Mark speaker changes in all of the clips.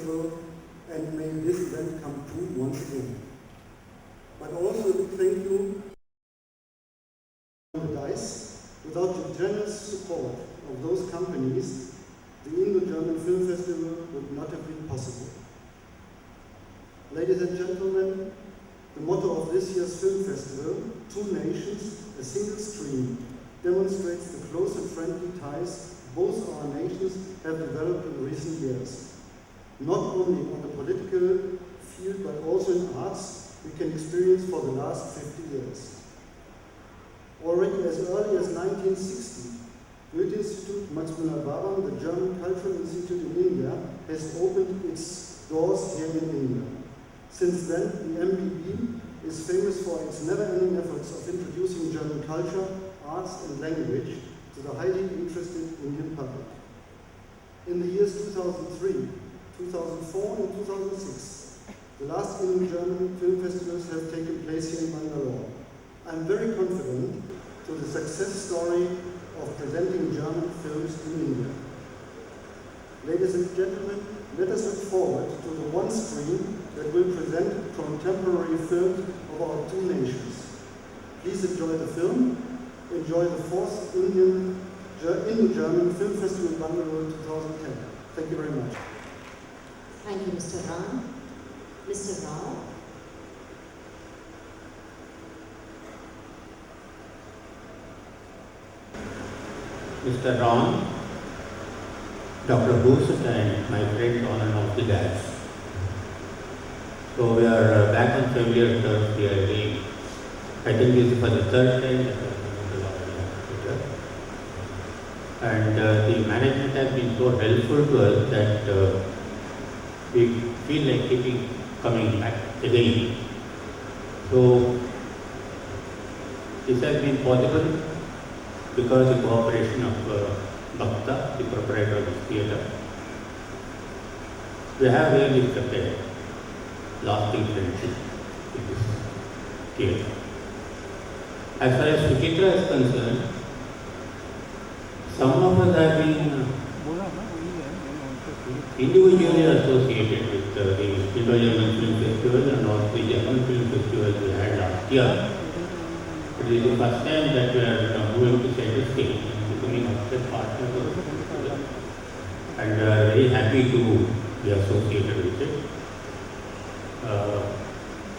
Speaker 1: and may this event come true once again. But also a big thank you on the dice. Without the generous support of those companies, the Indo-German Film Festival would not have been possible. Ladies and gentlemen, the motto of this year's film festival, Two Nations, a Single Stream, demonstrates the close and friendly ties both our nations have developed in recent years. Not only on the political field, but also in arts, we can experience for the last 50 years. Already as early as 1960, Goethe Institute Max Müller-Warum, the German Cultural Institute in India, has opened its doors here in India. Since then, the MBB is famous for its never-ending efforts of introducing German culture, arts and language to the highly interested Indian public. In the years 2003, 2004 and 2006, the last Indo-German film festivals have taken place here in Bangalore. I am very confident to the success story of presenting German films in India. Ladies and gentlemen, let us look forward to the one screen that will present contemporary films of our two nations. Please enjoy the film. Enjoy the 4th Indo-German Film Festival Bangalore 2010. Thank you very much.
Speaker 2: Thank you, Mr. Ram. Mr. Rao.
Speaker 3: Mr. Ram, Dr. Bhusat and my friends on and off the dais. So we are back on familiar terms here. I think this is for the third time that and the management has been so helpful to us that we feel like coming back again. So this has been possible because of the cooperation of Bhakta, the proprietor of this theatre. We have really kept a lasting friendship with this theatre. As far as Suchitra is concerned, some of us have been individually associated with the Indo-German Film Festival and also the German Film Festival we had last year. It is the first time that we are moving to center stage and becoming active partners of the festival. And we are very happy to be associated with it.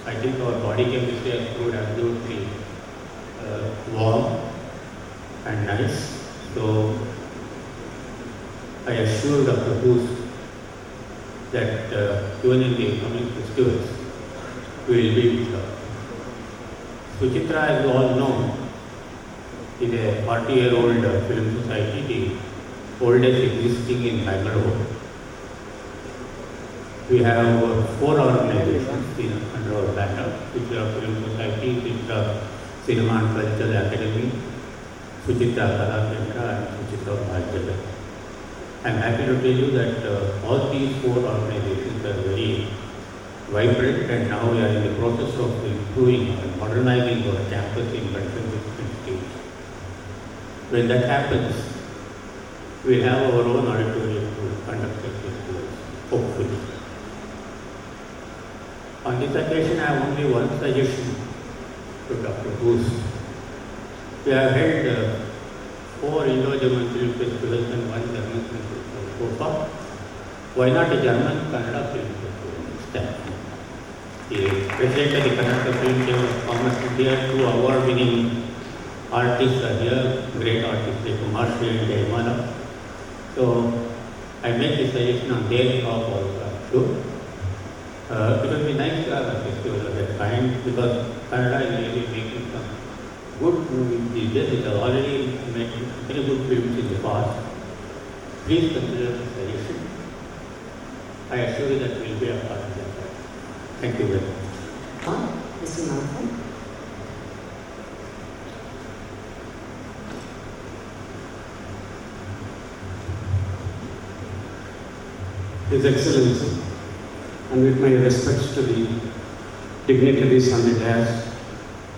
Speaker 3: I think our body chemistry has proved absolutely warm and nice. So I assure Dr. Booth that even in the coming festivals, we will be with her. Suchitra, as you all know, is a 40-year-old film society, the oldest existing in Bangalore. We have 4 organizations under our banner, which are Film Society, which are Cinema and Cultural Academy, Suchitra Kala Kendra and Suchitra Bhajjala. I am happy to tell you that all these 4 organizations are very vibrant, and now we are in the process of improving and modernizing our campus in contemporary stage. When that happens, we will have our own auditorium to conduct the festivals, hopefully. On this occasion, I have only one suggestion to Dr. Booth. We have held 4 Indo-German film festivals and 1 German film festival so far. Why not a German Kannada film festival instead? The president of the Kannada Film Chamber of Commerce India, 2 award-winning artists are here, great artists like Marshall and Jaimala. So I make the suggestion on their behalf also, I'm sure. It will be nice to have a festival of that kind because Kannada is really making some good movies these days. It has already made very good films in the past. Please consider the suggestion. I assure you that we will be a part of that. Thank you very much.
Speaker 2: Mr. Malcolm.
Speaker 4: His Excellency, and with my respects to the dignitaries on the dais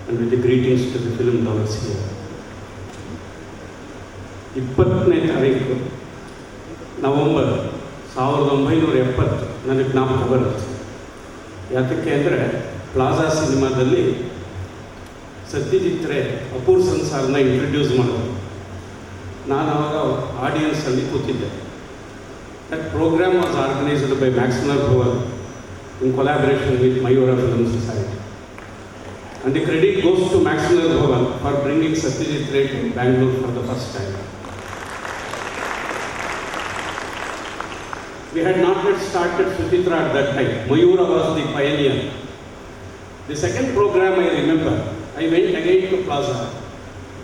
Speaker 4: and with the greetings to the film lovers here. 20ನೇ ತಾರೀಕು November 1970 ನನಗೆ ಜ್ಞಾಪಕ ಬರುತ್ತೆ. ಯಾತಕ್ಕೆ ಅಂದರೆ plaza ಸಿನಿಮಾದಲ್ಲಿ ಸತ್ಯಜಿತ್ ರೇ ಅಪೂರ್ ಸಂಸಾರನ introduce ಮಾಡೋದು. ನಾನು ಆವಾಗ ಆಡಿಯನ್ಸಲ್ಲಿ ಕೂತಿದ್ದೆ. That program was organised by Max Mueller Bhavan in collaboration with Mayura Film Society. And the credit goes to Maximal Bhavan for bringing Satyajit Ray to Bangalore for the first time. We had not yet started Suchitra at that time. Mayura was the pioneer. The second program I remember, I went again to Plaza.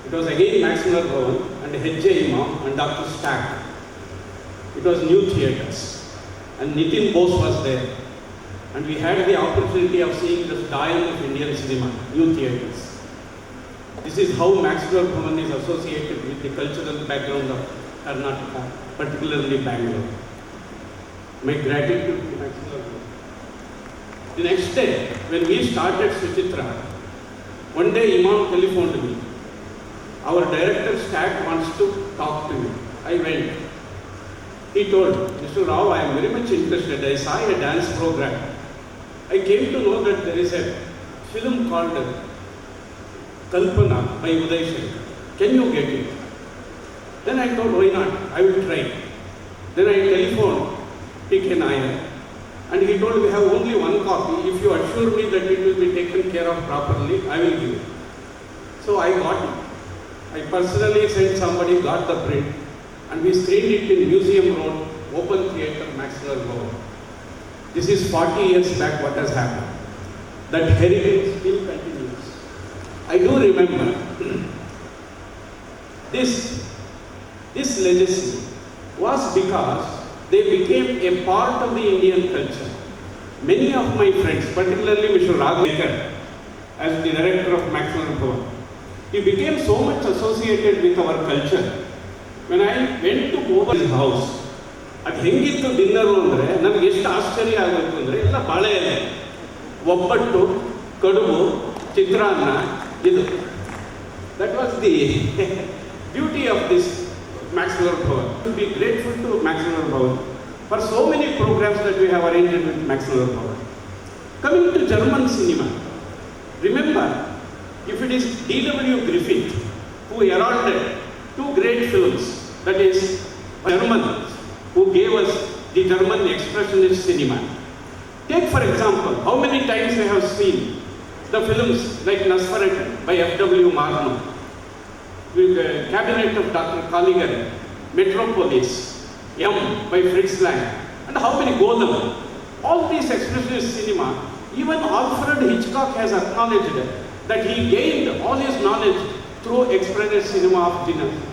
Speaker 4: It was again Maximal Bhavan and H.J. Imam and Dr. Stack. It was new theatres. And Nitin Bose was there. And we had the opportunity of seeing the dial of Indian cinema, new theatres. This is how Maximal Bhavan is associated with the cultural background of Karnataka, particularly Bangalore. My gratitude to Maximal Bhavan. The next day, when we started Suchitra, one day Imam telephoned me. Our director Stack wants to talk to you. I went. He told, Mr. Rao, I am very much interested. I saw a dance program. I came to know that there is a film called Kalpana by Uday Shankar. Can you get it? Then I thought, why not? I will try. Then I telephoned P.K. Nair and he told, we have only one copy. If you assure me that it will be taken care of properly, I will give it. So I got it. I personally sent somebody, got the print, and we screened it in Museum Road, Open Theatre, Maximal Bhavan. This is 40 years back what has happened. That heritage still continues. I do remember this legacy was because they became a part of the Indian culture. Many of my friends, particularly Mr. Raghavekar, as the director of Maximal Bhavan, he became so much associated with our culture. When I went to over his house, ಅದು ಹೆಂಗಿತ್ತು dinner ಅಂದರೆ ನಮ್ಗೆ ಎಷ್ಟು ಆಶ್ಚರ್ಯ ಆಗಬೇಕು ಅಂದರೆ ಎಲ್ಲ ಬಾಳೆ ಎಲೆ, ಒಬ್ಬಟ್ಟು, ಕಡುಬು, ಚಿತ್ರಾನ್ನ, ಇದು. That was the beauty of this Maximal Bhavan. To be grateful to Maximal Bhavan for so many programs that we have arranged with Maximal Bhavan. Coming to German cinema, remember, if it is D.W. Griffith who heralded two great films, that is German, who gave us the German expressionist cinema. Take for example, how many times I have seen the films like Nosferatu by F.W. Marno, with the Cabinet of Dr. Caligari, Metropolis, M by Fritz Lang, and how many Golem. All these expressionist cinema, even Alfred Hitchcock has acknowledged that he gained all his knowledge through expressionist cinema of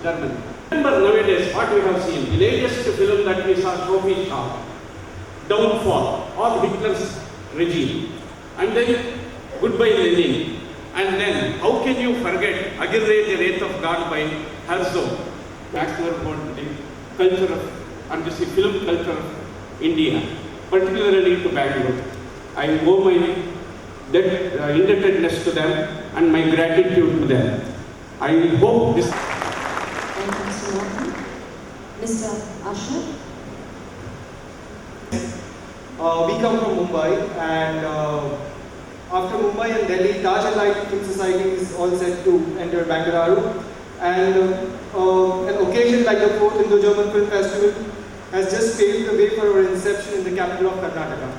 Speaker 4: Germany. Remember nowadays what we have seen, the latest film that we saw, Sophie Shaw, Downfall of Hitler's regime, and then Goodbye Lenin, and then how can you forget Aguirre, the Wraith of God by Herzog. Maximal Bhavan, the culture of, and this film culture of India, particularly to Bangalore. I owe my indebtedness to them and my gratitude to them. I hope this.
Speaker 2: Thank you, Mr. Martin. Mr. Asher.
Speaker 5: We come from Mumbai, and after Mumbai and Delhi, Taj and Light Film Society is all set to enter Bangalore, and an occasion like the 4th Indo-German Film Festival has just paved the way for our inception in the capital of Karnataka.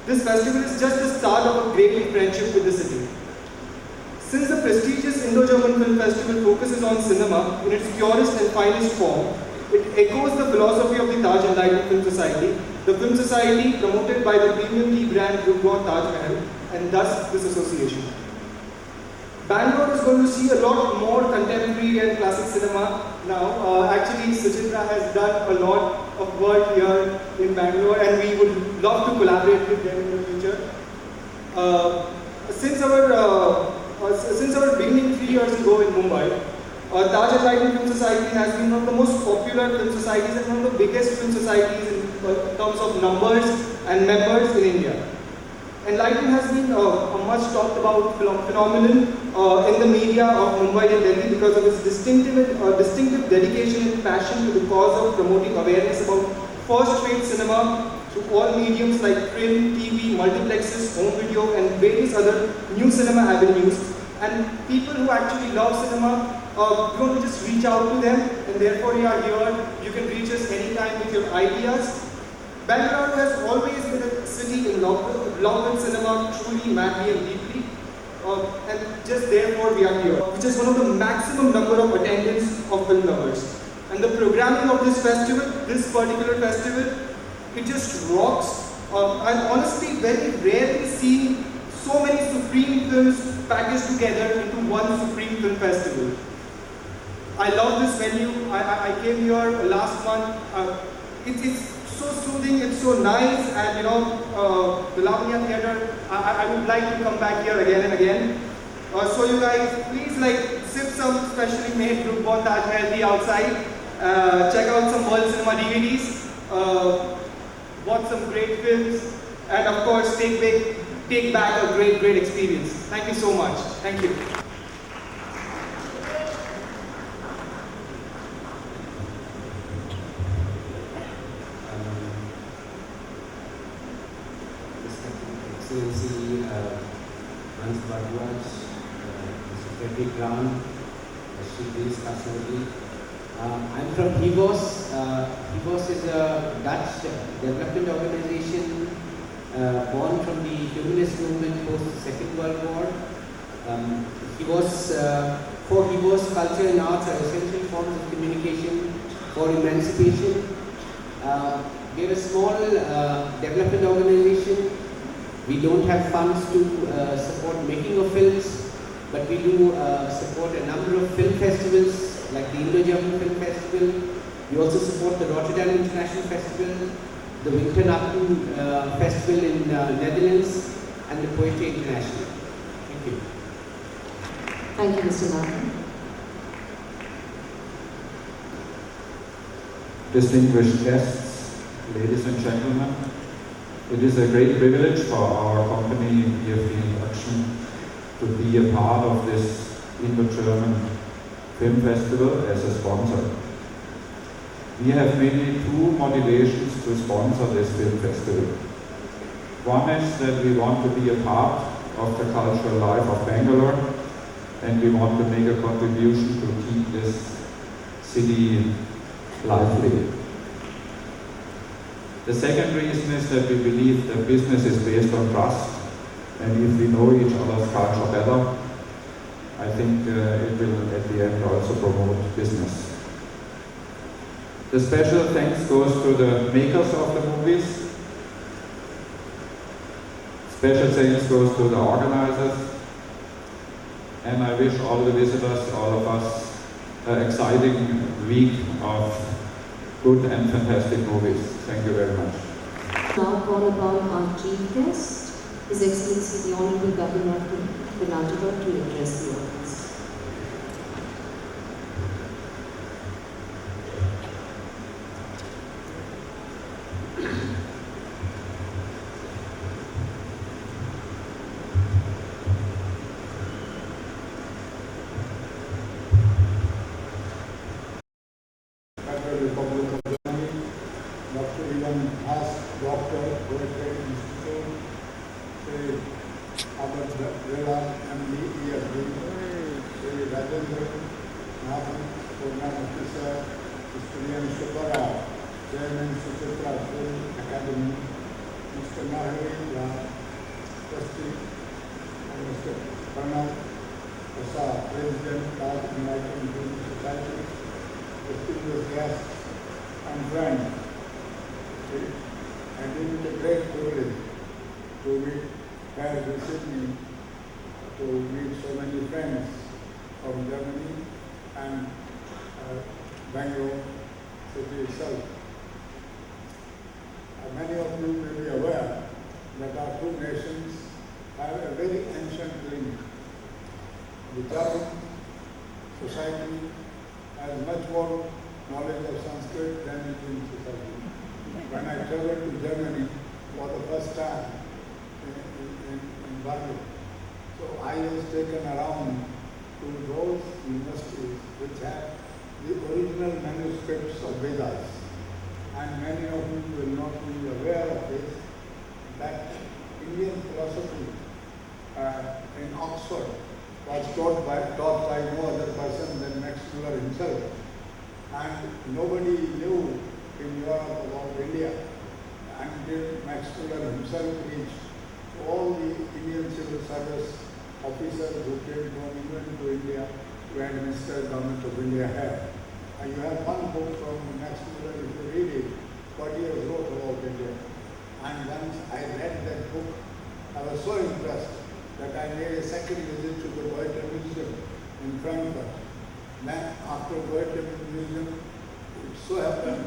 Speaker 5: This festival is just the start of a great friendship with the city. Since the prestigious Indo-German Film Festival focuses on cinema in its purest and finest form, it echoes the philosophy of the Taj and Light Film Society, the film society promoted by the premium tea brand Gurgaon Taj Mahal, and thus this association. Bangalore is going to see a lot more contemporary and classic cinema now. Actually, Suchitra has done a lot of work here in Bangalore, and we would love to collaborate with them in the future. Since our beginning 3 years ago in Mumbai, Taj and Light Film Society has been one of the most popular film societies and one of the biggest film societies in terms of numbers and members in India. Enlighten has been a much talked about phenomenon in the media of Mumbai and Delhi because of its distinctive dedication and passion to the cause of promoting awareness about first-rate cinema through all mediums like print, TV, multiplexes, home video, and various other new cinema avenues. And people who actually love cinema, you want to just reach out to them, and therefore you are here. You can reach us anytime with your ideas. Bangalore has always been a city in love with cinema, truly, madly, and deeply. And just therefore we are here, which is one of the maximum number of attendance of film lovers. And the programming of this festival, this particular festival, it just rocks. I've honestly very rarely seen so many supreme films packaged together into one supreme film festival. I love this venue. I came here last month. It's so soothing, it's so nice, and you know, the Lavanya Theatre, I would like to come back here again and again. So you guys, please like sip some specially made Group Bon Taj Mahal tea outside. Check out some world cinema DVDs. Watch some great films, and of course take back a great experience. Thank you so much. Thank you.
Speaker 6: Excellency Hans Bhardwaj, Mr. Frederick Brown, Shri Kasuri. I'm from HIVOS. HIVOS is a Dutch development organization born from the humanist movement post the Second World War. For HIVOS, culture and arts are essential forms of communication for emancipation. We are a small development organization. We don't have funds to support making of films, but we do support a number of film festivals like the INDO Film Festival. We also support the Rotterdam International Festival, the Enlighten Festival in Netherlands, and the Poetry International. Thank you.
Speaker 2: Thank you, Mr. Martin.
Speaker 7: Distinguished guests, ladies and gentlemen, it is a great privilege for our company, BFD Action, to be a part of this Indo-German Film Festival as a sponsor. We have mainly two motivations to sponsor this film festival. One is that we want to be a part of the cultural life of Bangalore, and we want to make a contribution to keep this city lively. The second reason is that we believe that business is based on trust, and if we know each other's culture better, I think it will at the end also promote business. The special thanks goes to the makers of the movies. Special thanks goes to the organizers. And I wish all the visitors, all of us, an exciting week of good and fantastic movies. Thank you very much.
Speaker 2: Now call upon our chief guest, His Excellency the Honorable Governor of Karnataka, to address the audience.
Speaker 8: Bangalore city itself. Many of you may be aware that our two nations have a very ancient link. The German society has much more knowledge of Sanskrit than Indian society. When I traveled to Germany for the first time in Berlin, so I was taken around to those universities which have the original manuscripts of Vedas, and many of you Max Muller himself reached to all the Indian civil service officers who came from England to India to administer the government of India here. And you have one book from Max Muller, if you read it, what he has wrote about India. And once I read that book, I was so impressed that I made a second visit to the Goethe Museum in Frankfurt. Then after Goethe Museum, it so happened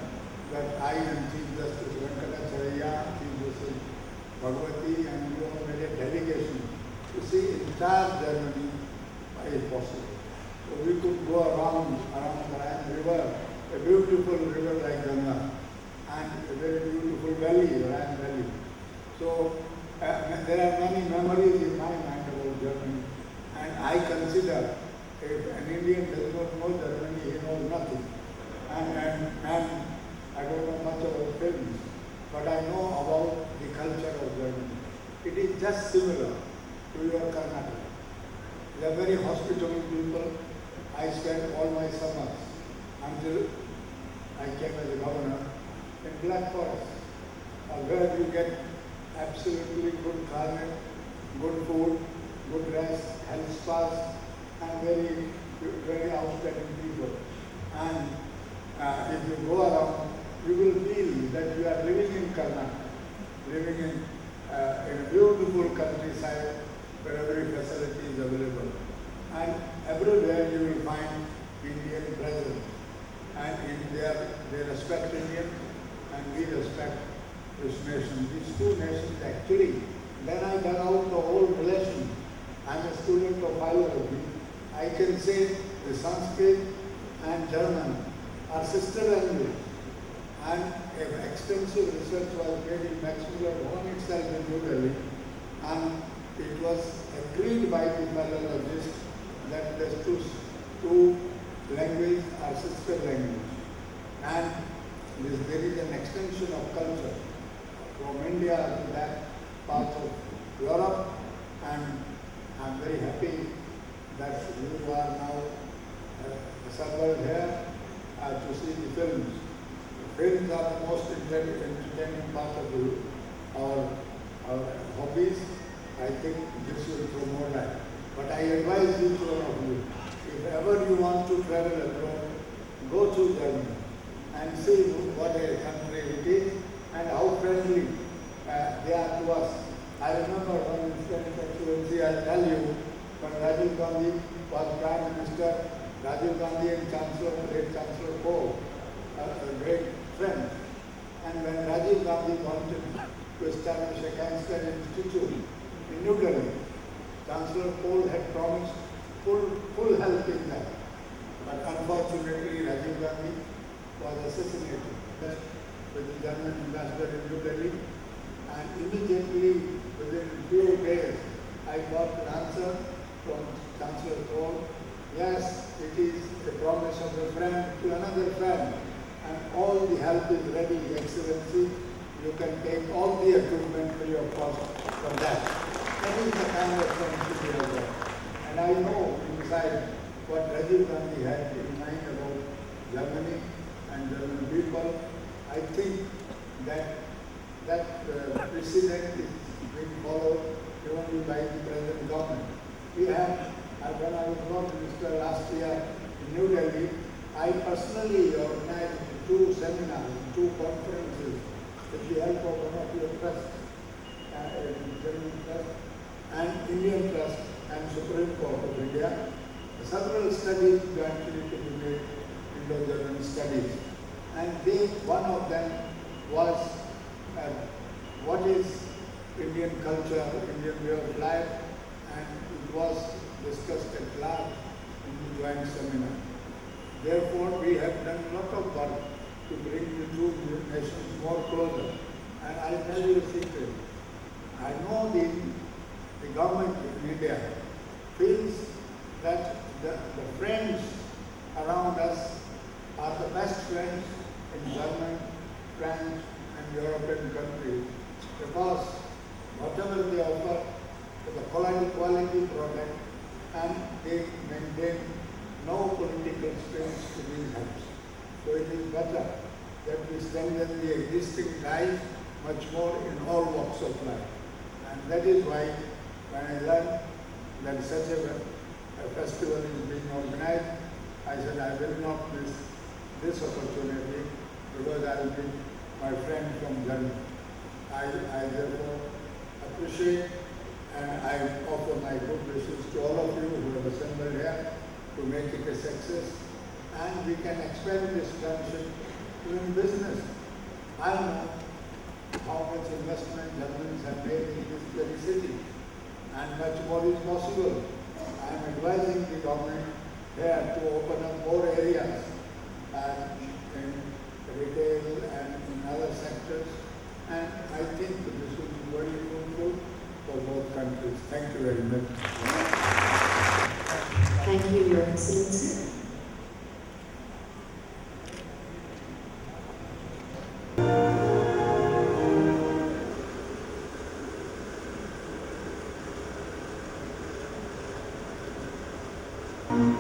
Speaker 8: that I and Chief Justice Venkatacharya, Chief Justice Bhagwati, and we all made a delegation to see entire Germany if possible. So we could go around the Rhine River, a beautiful river like Ganga, and a very beautiful valley, Rhine Valley. So there are many memories in my mind about Germany, and I consider if an Indian does not know Germany, he knows nothing. And I don't know much about films, but I know about the culture of Germany. It is just similar to your Karnataka. They are very hospitable people. I spent all my summers until I came as a governor in Black Forest, where you get absolutely good climate, good food, good rest, health spas, and very, very outstanding people. And if you go around, you will feel that you are living in Karnataka, living in a beautiful countryside where every facility is available. And everywhere you will find Indian presence. And they respect Indian, and we respect this nation. These two nations actually, then I dug out the whole relation. I'm a student of philology. I can say the Sanskrit and German are sister language. And an extensive research was made in Max Muller home itself in New Delhi. And it was agreed by the philologists that the two languages are sister language. And there is an extension of culture from India to that part of Europe, and I'm very happy that you are now assembled here to see the films. The films are the most entertaining part of our hobbies. I think this will promote that. But I advise each one of you, if ever you want to travel abroad, go to Germany and see what a country it is and how friendly they are to us. I remember one instance, Excellency, I'll tell you, when Rajiv Gandhi was Prime Minister, Rajiv Gandhi and great Chancellor Kohl, a great friend. And when Rajiv Gandhi wanted to establish a cancer institute in New Delhi, Chancellor Kohl had promised full help in that. But unfortunately, Rajiv Gandhi was assassinated with the German ambassador in New Delhi. And immediately, within a few days, I got an answer from Chancellor Kohl. Yes, it is a promise of a friend to another friend, and all the help is ready, Excellency. You can take all the equipment free of cost from that. That is the kind of friendship we have got. And I know inside what Rajiv Gandhi had in mind about Germany and German people. I think that precedent is being followed even by the present government. We have, when I was Prime Minister last year in New Delhi, I personally organized 2 seminars, 2 conferences with the help of one of your trusts, German Trust and Indian Trust and Supreme Court of India. Several studies jointly to be made, Indo-German studies. And one of them was what is Indian culture, Indian way of life, and it was discussed at large in the joint seminar. Therefore, we have done a lot of work to bring the two nations more closer. And I'll tell you a secret. I know the government in India feels that the friends around us are the best friends in German, French, and European countries, because whatever they offer is a quality product, and they maintain no political strings to these helps. So it is better that we strengthen the existing ties much more in all walks of life. And that is why when I learned that such a festival is being organized, I said I will not miss this opportunity because I will be my friend from Germany. I therefore appreciate and I offer my good wishes to all of you who have assembled here to make it a success, and we can expand this tradition in business. I know how much investment Germans have made in this very city, and much more is possible. I am advising the government here to open up more areas in retail and in other sectors, and I think that this will be very fruitful for both countries. Thank you very much.
Speaker 2: Thank you, Your Excellency. Thank you.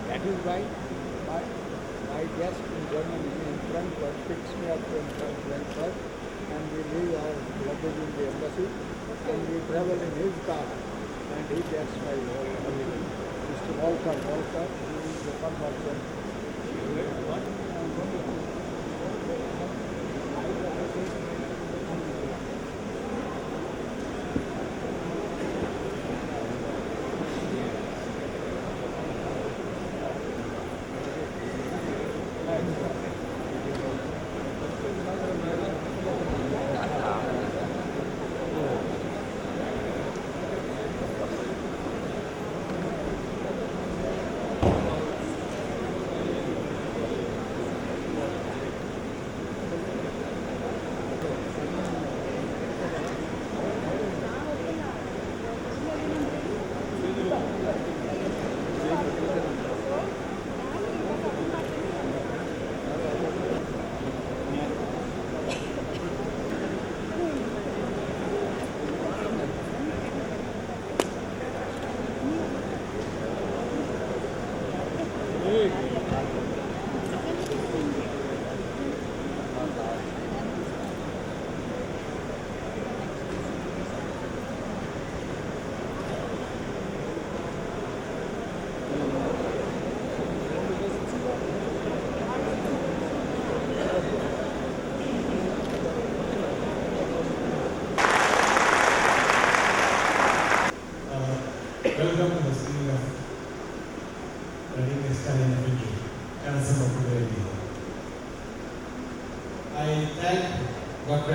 Speaker 8: That is why my guest in Germany in Frankfurt picks me up in Frankfurt, and we leave our luggage in the embassy and we travel in his car, and he gets my whole family. Mr. Walter, he is the son of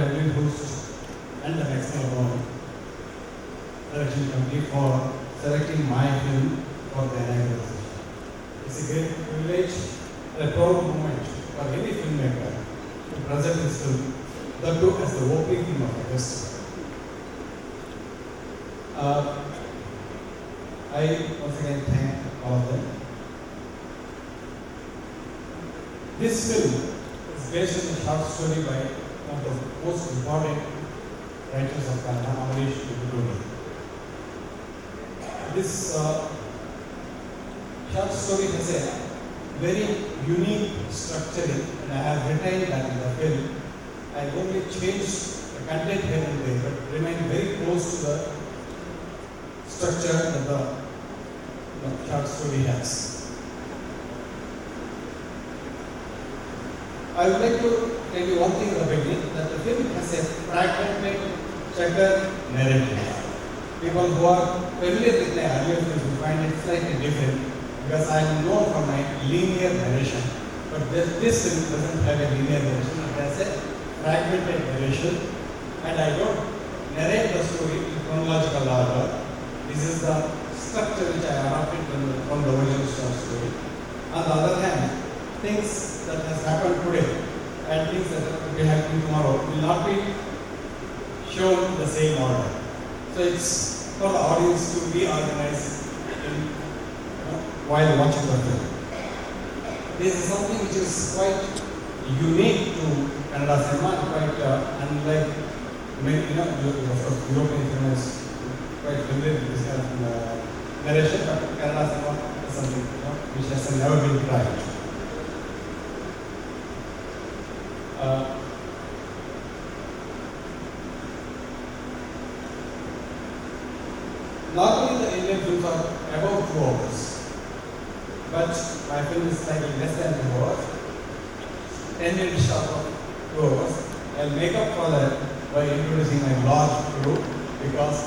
Speaker 9: Edwin Host and the Maximum Award Selection Committee for selecting my film for the inaugural session. It's a great privilege and a proud moment for any filmmaker to present his film, that too as the opening film of the festival. I once again thank all of them. This film is based on a short story by one of the most important writers of Kannada, Amrish Puri. This short story has a very unique structuring, and I have retained that in the film. I only changed the content here and there, but remain very close to the structure that the short story has. I would like to tell you one thing in the beginning, that the film has a fragmented, checkered narrative. People who are familiar with my earlier films will find it slightly different, because I am known for my linear narration. But this film doesn't have a linear narration, it has a fragmented narration, and I don't narrate the story in chronological order. This is the structure which I adopted from the original short story. On the other hand, things that has happened today and things that will be happening tomorrow will not be shown in the same order. So it's for the audience to be organized while watching the film. This is something which is quite unique to Kannada cinema, and quite unlike many, European cinema is quite familiar with this kind of narration, but Kannada cinema is something which has never been tried. Normally the Indian films are about 2 hours, but my film is slightly less than 2 hours, 10 minutes short of 2 hours. I'll make up for that by introducing my large crew, because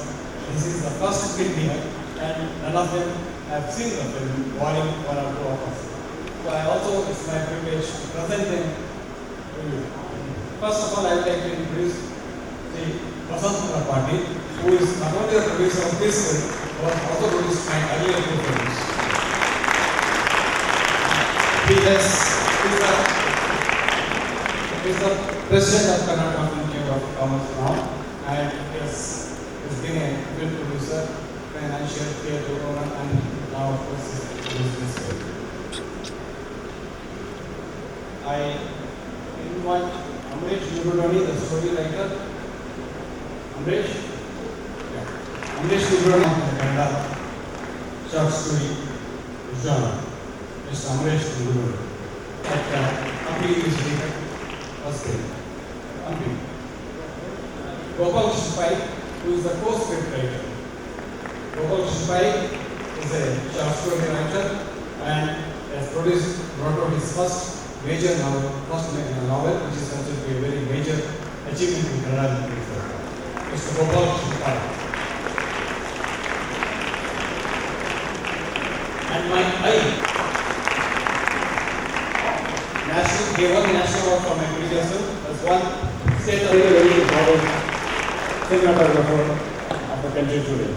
Speaker 9: this is the first film here and none of them have seen the film, barring 1 or 2 of us. So I also, it's my privilege to present them to you. First of all, I would like to introduce the Vasant Party, who is not only the producer of this film, but also produced my earlier 2 films. He is the president of Karnataka Film Chamber of Commerce now, and has been a film producer, financial theatre owner, and now of course is producing this film. I invite Amrish Nurudani, the story writer. Amrish? Yeah. Amrish Nurudani, the Kannada short story genre. Mr. Amrish Nurudani. Amri is the first thing. Amri. Gopal Shipai, who is the co-script writer. Gopal Shipai is a short story writer and has brought out his first major novel, which is considered to be a very major achievement in Kannada literature. Mr. Gopal Shipai. And my eye, he won national award for my previous film, as one state of the very important cinematographer of the country today.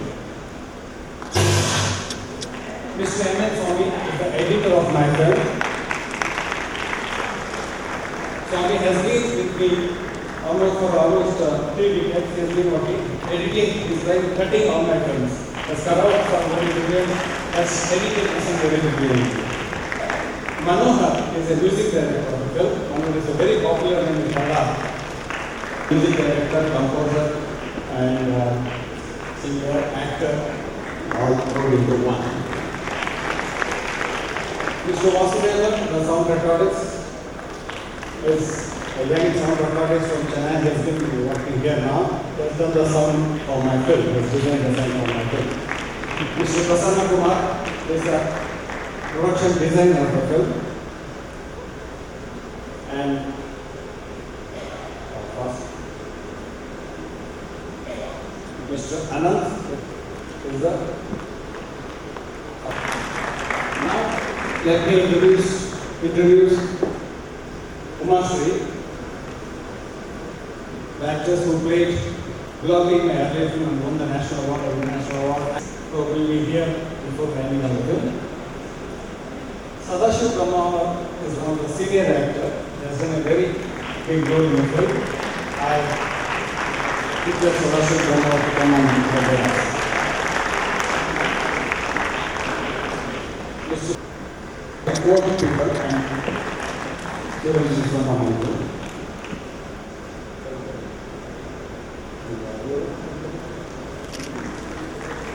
Speaker 9: Mr. M.N. Swami is the editor of my film. Swami has been with me for almost 3 decades. He has been working, editing, he's like cutting all my films. As Karavat from very brilliant, as edited is very brilliant. Manohar is a music director of the film. Manohar is a very popular name in Kannada. Music director, composer, and singer, actor, all rolled into one. Mr. Vasudevan, the sound recordist, is a young sound recordist from Chennai. He has been working here now. He has done the sound for my film. He has designed the sound for my film. Mr. Prasanna Kumar is a production designer of the film. And Mr. Anand is the. Now let me introduce Umashri. the actors who played globally in my earlier film and won the national award or international award. So will be here before handing on the film. Sadashiv Brahma is one of the senior actors. He has done a very big role in the film. I request Sadashiv Brahma to come and present. Support people and students is one of them.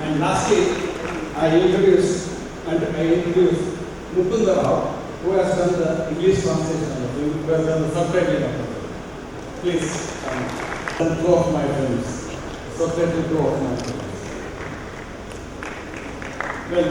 Speaker 9: And lastly, I introduce Mukunda Rao, who has done the English translation of the film, who has done the subtitling of the film. Please, done two of my films, subtitled two of my films. Well,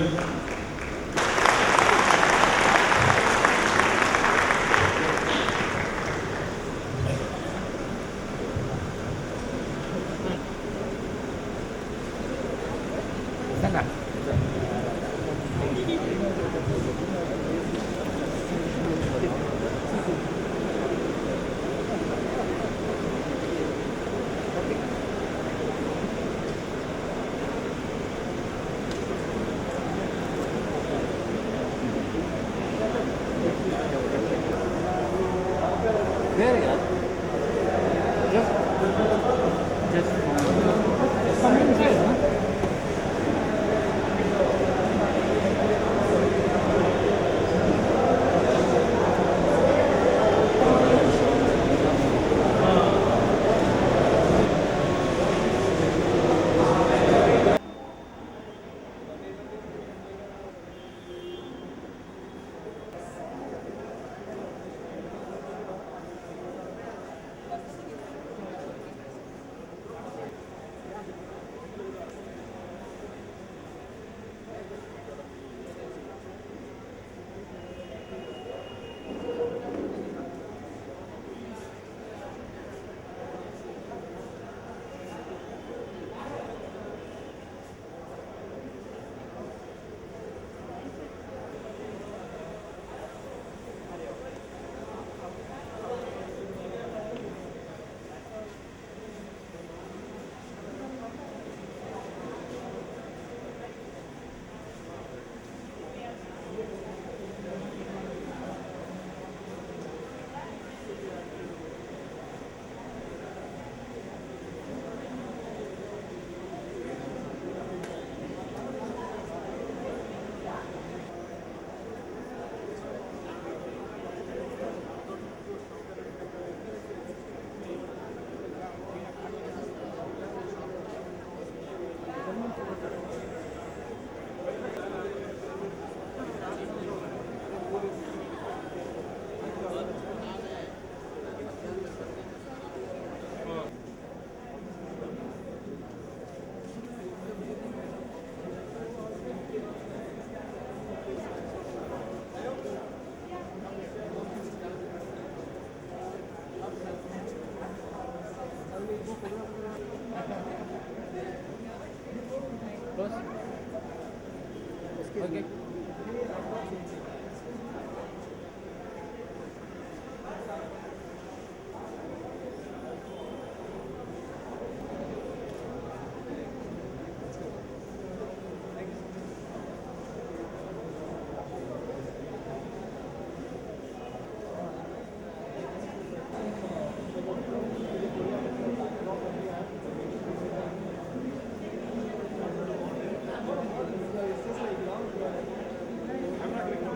Speaker 5: I'm not doing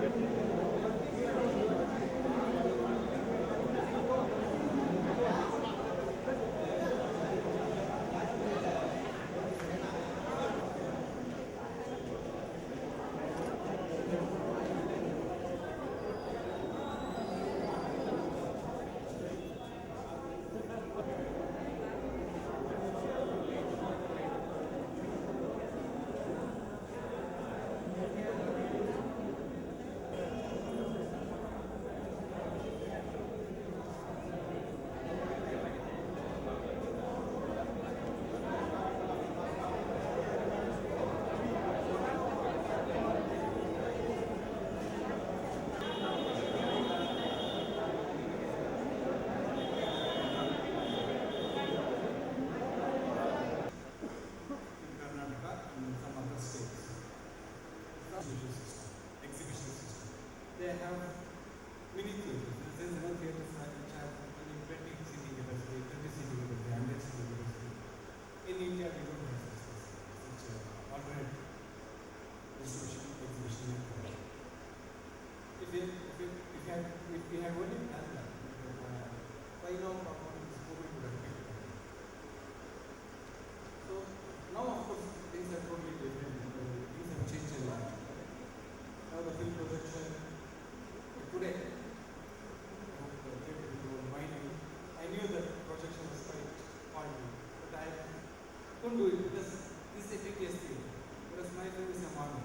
Speaker 9: couldn't do it because this is a TTS field, whereas my field is a model.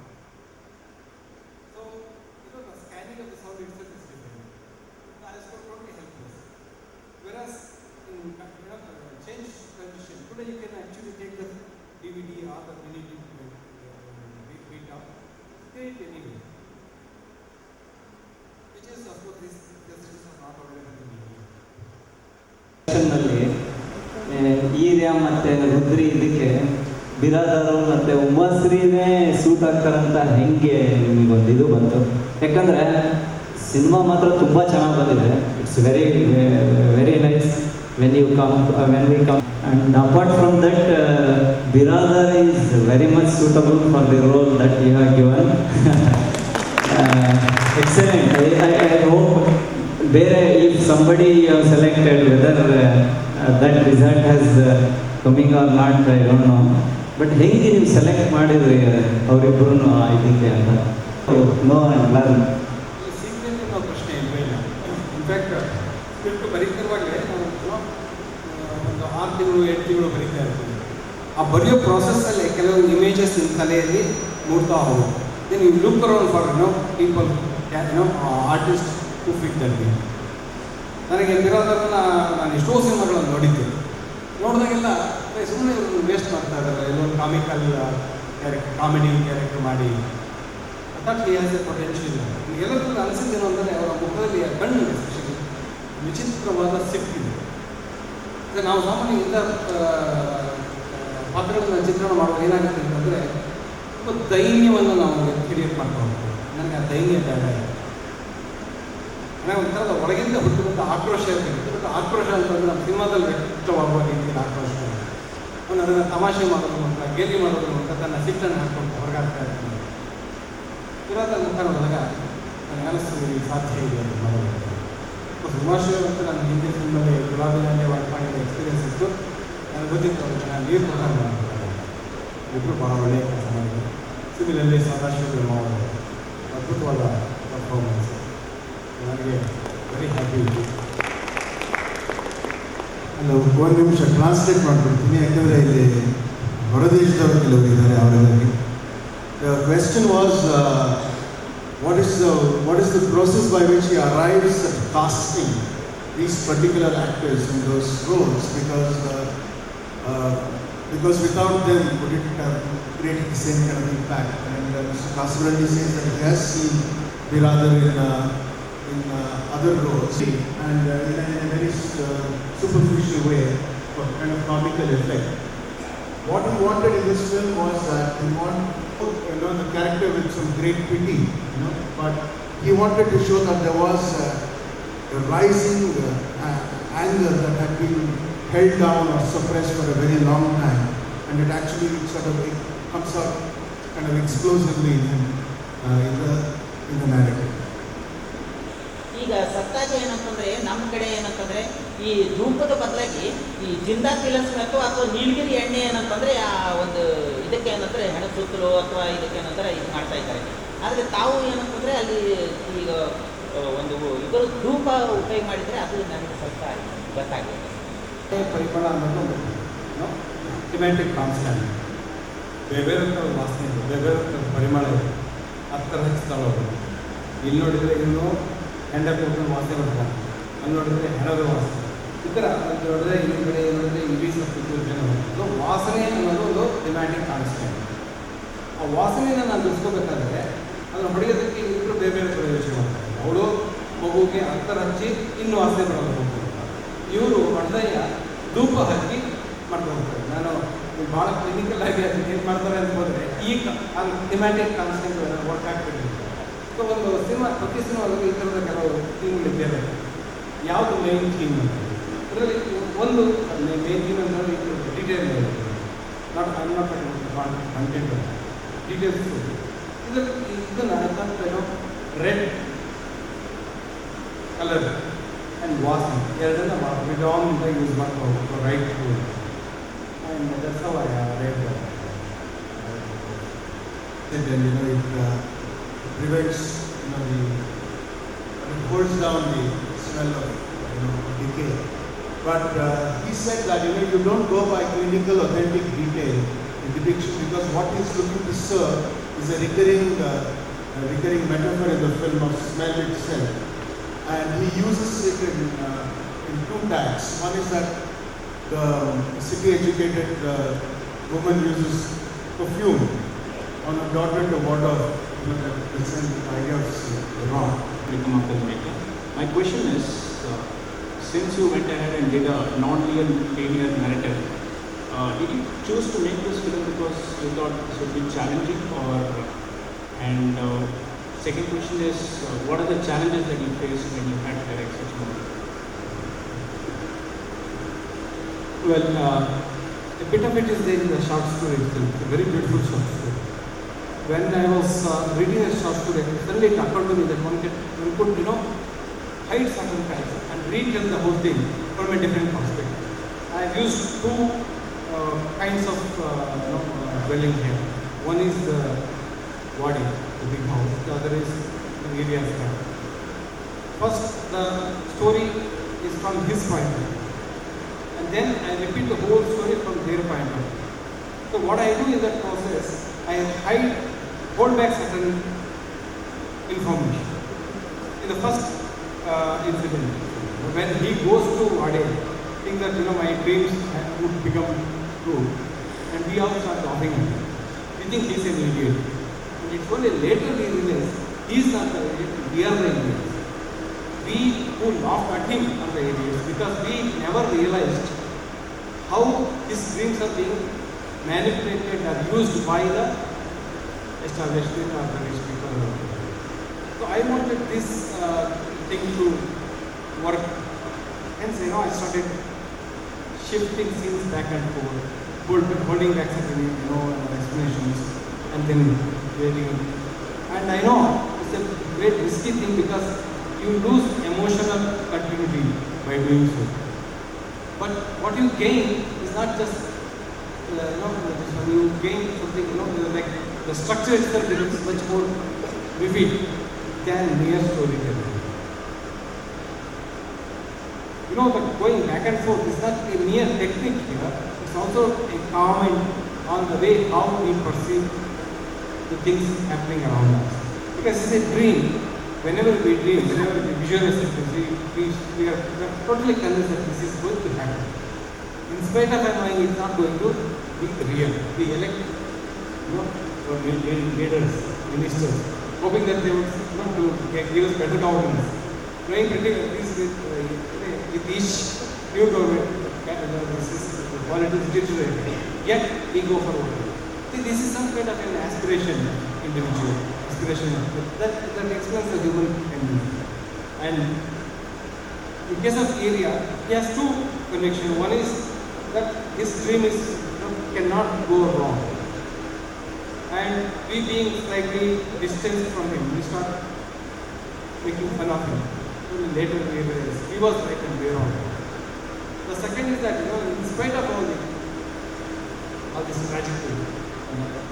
Speaker 9: So, the scanning of the sound itself is different. The oscilloscope totally helpless. Whereas in change condition, today you can actually take the DVD or the mini beat up, create anyway. Which is of course these systems are not available in India.
Speaker 10: ಈರ್ಯ ಮತ್ತು ರುದ್ರಿ ಇದಕ್ಕೆ ಬಿರಾದರು ಮತ್ತು ಉಮಾಶ್ರೀನೇ suit ಆಗ್ತಾರಂತ ಹೆಂಗೆ ನಿಮಗೊಂದು ಇದು ಬಂತು? ಯಾಕಂದರೆ cinema ಮಾತ್ರ ತುಂಬ ಚೆನ್ನಾಗಿ ಬಂದಿದೆ. It's very very nice when we come and apart from that Biradar is very much suitable for the role that you have given. Excellent. I hope ಬೇರೆ if somebody you have selected whether that result has coming or not, I don't know. But ಹೆಂಗೆ ನೀವು select ಮಾಡಿದ್ರಿ ಅವರಿಬ್ಬರು ಇದಕ್ಕೆ ಅಂತ? Know and learn.
Speaker 9: Secret ಅನ್ನೋ ಪ್ರಶ್ನೆ ಇಲ್ಲ. ಇನ್ಫ್ಯಾಕ್ಟ್ ಸ್ಕ್ರಿಪ್ಟ್ ಬರೀತಿರುವಾಗಲೇ ನಾವು ಒಂದು 6 ತಿಂಗಳು 8 ತಿಂಗಳು ಬರೀತಾ ಇರ್ತೀವಿ. ಆ ಬರೆಯೋ ಪ್ರಾಸೆಸ್ಸಲ್ಲಿ ಕೆಲವೊಂದು ಇಮೇಜಸ್ ನಿಮ್ಮ ತಲೆಯಲ್ಲಿ ಮೂಡ್ತಾ ಹೋಗುತ್ತೆ. Then you look around for people artist who fit that me. ನನಗೆ ಬಿರಾದರನ್ನ ನಾನು ಎಷ್ಟೋ ಸಿನಿಮಾಗಳನ್ನು ನೋಡಿದ್ದೆ. ನೋಡಿದಾಗೆಲ್ಲ ಸುಮ್ಮನೆ ವೇಸ್ಟ್ ಮಾಡ್ತಾ ಇದ್ದಾರೆ, ಎಲ್ಲೋ ಕಾಮಿಕಲ್ ಕಾಮಿಡಿ ಕ್ಯಾರೆಕ್ಟರ್ ಮಾಡಿ. That he has A potential. ಎಲ್ಲರಿಗೂ ಅನಿಸಿದ್ದೇನು ಅಂದರೆ ಅವರ ಮುಖದಲ್ಲಿ ಕಣ್ಣು ಎಸ್ಪೆಷಲಿ ವಿಚಿತ್ರವಾದ ಸಿಕ್ಕಿದೆ. ನಾವು ಸಾಮಾನ್ಯ ಇಂಥ ಪಾತ್ರಗಳನ್ನ ಚಿತ್ರಣ ಮಾಡುವಾಗ ಏನಾಗುತ್ತೆ ಅಂತಂದರೆ ತುಂಬ ದೈನ್ಯವನ್ನು ನಾವು ಕ್ರಿಯೇಟ್ ಮಾಡ್ತಾ ಹೋಗ್ತೀವಿ. ನನಗೆ ಆ ದೈನ್ಯ ಬೇಡ. ನನಗೆ ಒಂಥರದ ಒಳಗಿಂದ ಹುಟ್ಟುವಂಥ ಆಕ್ರೋಶ ಇರಬೇಕು. ಬಟ್ ಆಕ್ರೋಶ ಅಂತಂದರೆ ನಮ್ಮ ಸಿನಿಮಾದಲ್ಲಿ ವ್ಯಕ್ತವಾಗುವ ರೀತಿಯಲ್ಲಿ ಆಕ್ರೋಶ. ಅವನು ಅದನ್ನು ತಮಾಷೆ ಮಾಡೋದ್ರ ಮೂಲಕ, ಗೇಲಿ ಮಾಡೋದ್ರ ಮೂಲಕ ತನ್ನ ಸಿಟ್ಟನ್ನು ಹಾಕ್ಕೊಂಡು ಹೊರಗಾಗ್ತಾ ಇರ್ತಾನೆ. ಇರೋದ ಮುಖ ನೋಡಿದಾಗ ನನಗೆ ಅನಿಸ್ತದೆ ಇದು ಸಾಧ್ಯ ಇದೆ ಅಂತ ಮಾಡೋದು. ಸುಮಾರು ಅಂತ ನನ್ನ ಹಿಂದಿ ಫಿಲ್ಮಲ್ಲಿ ಗುಲಾಬಿನಲ್ಲಿ ವರ್ಕ್ ಮಾಡಿದ ಎಕ್ಸ್ಪೀರಿಯನ್ಸ್ ಇತ್ತು. ನನಗೆ ಗೊತ್ತಿತ್ತು ಅದಕ್ಕೆ ನಾನು ನೀರು ಕೂಡ ಮಾಡ್ತಾರೆ. ಇಬ್ಬರು ಭಾಳ ಒಳ್ಳೆಯ ಕೆಲಸ ಮಾಡಿದ್ರು. ಸಿವಿಲಲ್ಲಿ ಸದಾಶಿವ ಅವರು ಅದ್ಭುತವಾದ ಪರ್ಫಾರ್ಮೆನ್ಸ್. ನನಗೆ ವೆರಿ ಹ್ಯಾಪಿ ಇತ್ತು.
Speaker 11: ಅಲ್ಲ, ಒಂದು ನಿಮಿಷ ಟ್ರಾನ್ಸ್ಲೇಟ್ ಮಾಡಿಬಿಡ್ತೀನಿ, ಯಾಕಂದರೆ ಇಲ್ಲಿ ಹೊರದೇಶದವರು ಕೆಲವರು ಇದ್ದಾರೆ ಅವರೆಲ್ಲರಿಗೆ. The question was what is the process by which he arrives at casting these particular actors in those roles, because without them would it have created the same kind of impact? And Mr. Kasarandi says that he has seen Biradar in other roles and in a very superficial way for kind of comical effect. What he wanted in this film was that he wanted the character with some great pity, but he wanted to show that there was a rising anger that had been held down or suppressed for a very long time, and it actually sort of comes out kind of explosively in the narrative.
Speaker 12: ಈಗ ಸತ್ತಾಗ ಏನಂತಂದರೆ ನಮ್ಮ ಕಡೆ ಏನಂತಂದರೆ ಈ ಧೂಪದ ಬದಲಾಗಿ ಈ ಜಿಂದಾ ಪಿಲನ್ಸ್ ಅಥವಾ ನೀಲಗಿರಿ ಎಣ್ಣೆ ಏನಂತಂದರೆ ಆ ಒಂದು ಇದಕ್ಕೆ ಏನಂದರೆ ಹೆಣ ಸುತ್ತಲು ಅಥವಾ ಇದಕ್ಕೆ ಏನಂತಾರೆ ಇದು ಮಾಡ್ತಾ ಇದ್ದಾರೆ. ಆದರೆ ತಾವು ಏನಂತಂದರೆ ಅಲ್ಲಿ ಈಗ ಒಂದು ಇಬ್ಬರು ಧೂಪ ಉಪಯೋಗ ಮಾಡಿದರೆ ಅದು ನನಗೆ ಸ್ವಲ್ಪ ಗೊತ್ತಾಗಿದೆ.
Speaker 9: ಪರಿಮಳ ಅನ್ನೋದು ಸಿಮೆಂಟಿಕ್ ಕಾನ್ಸ್ಟೆಂಟ್. ಬೇರೆ ವಾಸನೆ ಇದೆ, ಬೇರೆ ಪರಿಮಳ ಇದೆ, ಹತ್ತರ ಹಚ್ತಾಳೆ ಅವರು. ಇಲ್ಲಿ ನೋಡಿದರೆ ಇನ್ನೂ ಹೆಂಡ ಕೂತ್ಕೊಂಡು ವಾಸನೆ ಬರ್ತಾರೆ, ಅಲ್ಲಿ ನೋಡಿದರೆ ಹೆಣದ ವಾಸನೆ. ಈ ಥರ ಅಲ್ಲಿ ನೋಡಿದ್ರೆ ಇನ್ನೊಂದು ಕಡೆ ನೋಡಿದ್ರೆ ಇಂಗ್ಲೀಷ್ ಮತ್ತು ಜನ ಸೊ ವಾಸನೆ ಅನ್ನೋದು ಒಂದು ಸಿಮ್ಯಾಟಿಕ್ ಕಾನ್ಸ್ಟೆಂಟ್. ಆ ವಾಸನೆಯನ್ನು ನಾನು ಬಿಡಿಸ್ಕೋಬೇಕಾದ್ರೆ ಅದನ್ನು ಹೊಡೆಯೋದಕ್ಕೆ ಇಬ್ಬರು ಬೇರೆ ಬೇರೆ ಪ್ರಯೋಜನ ಮಾಡ್ತಾರೆ. ಅವಳು ಮಗುವಿಗೆ ಹತ್ತರ ಹಚ್ಚಿ ಇನ್ನೂ ವಾಸನೆ ಬರೋದು ಹೋಗ್ತಾರೆ. ಇವರು ಹೊಡೆದಯ್ಯ ಧೂಪ ಹಚ್ಚಿ ಮಾಡ್ಕೊಂಡು ಹೋಗ್ತಾರೆ. ನಾನು ಭಾಳ ಕ್ಲಿನಿಕಲ್ ಆಗಿ ಅದನ್ನು ಏನು ಮಾಡ್ತಾರೆ ಅಂತ ಹೋದರೆ ಈಗ ಅದು ಸಿಮ್ಯಾಟಿಕ್ ಕಾನ್ಸ್ಟೆಂಟ್ ವರ್ಕ್ ಆಗ್ತಿದೆ. ಸೊ ಒಂದು ಸಿನಿಮಾ ಪ್ರತಿ ಸಿನಿಮಾದಲ್ಲಿ ಈ ಥರದ ಕೆಲವು ಥೀಮ್ಗಳಿದ್ದೇವೆ. ಯಾವುದು ಮೇನ್ ಥೀಮ್ ಅಂತ ಅದರಲ್ಲಿ ಒಂದು ಮೇನ್ ಥೀಮ್ ಅಂದರೆ ಡೀಟೇಲ್ ನಾಟ್ ಕಂಟೆಂಟ್ ಡೀಟೇಲ್ಸ್. ಇದನ್ನು ರೆಡ್ ಕಲರ್ ಆ್ಯಂಡ್ ವಾಸನೆ ಎರಡನ್ನ ವಿಡಾಮಿಂದ ಯೂಸ್ ಮಾಡ್ಕೊಂಡು right and that's how I read.
Speaker 11: It prevents, it holds down the smell of decay. But he said that you you don't go by clinical authentic detail in depiction, because what he's looking to serve is a recurring metaphor in the film of smell itself. And he uses it in two tags. One is that the city-educated woman uses perfume on her daughter to ward off the same idea of wrong.
Speaker 13: Become a filmmaker. My question is, since you went ahead and did a non-linear narrative, did you choose to make this film because you thought this would be challenging, and second question is, what are the challenges that you faced when you had to direct such a movie?
Speaker 9: Well, a bit of it is there in the short story itself. It's a very beautiful short story. When I was reading a short story, suddenly it occurred to me that one could, hide certain facts and retell the whole thing from a different perspective. I have used two kinds of dwelling here. One is the body, the big house. The other is the area sky. First, the story is from his point of view, and then I repeat the whole story from their point of view. So what I do in that process, I hold back certain information. In the first incident, when he goes to Ade, think that my dreams would become true, and we all start laughing at him. We think he's an idiot. And it's only later we realize he's not the idiot, we are the idiots. We who laughed at him are the idiots, because we never realized how his dreams are being manipulated or used by the establishment or the rich people. So I wanted this thing to work. Hence, I started shifting scenes back and forth, holding back certain, explanations, and then waiting. And I know it's a great risky thing, because you lose emotional continuity by doing so. But what you gain is not just, you gain something, like the structure itself becomes much more vivid than mere storytelling. But going back and forth is not a mere technique here, it's also a comment on the way how we perceive the things happening around us. Because it's a dream. Whenever we dream, whenever we visualize it, we are totally convinced that this is going to happen. In spite of our knowing it's not going to be real. We elect leaders, ministers, hoping that they would give us better governance. Knowing pretty well with each new government, the politics deteriorate. Yet we go forward. See, this is some kind of an aspiration, individual aspiration that explains the human tendency. And in case of area, he has two connections. One is that his dream is cannot go wrong, and we being slightly distanced from him, we start making fun of him. Later we realize he was right and we were wrong. The second is that in spite of all this tragedy,